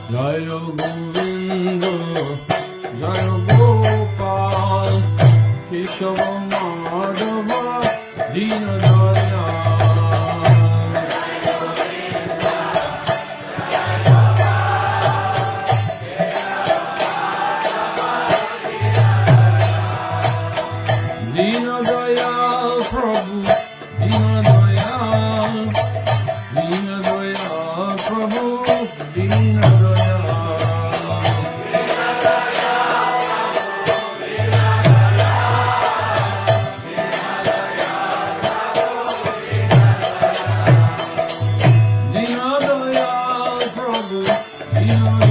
Joy Govinda Joy Gopal Keshab Madhav Deen Dayal Deen Dayal Prabhu Deen Dayal Deen Dayal Prabhu Deen Dayal Deen Dayal Prabhu Din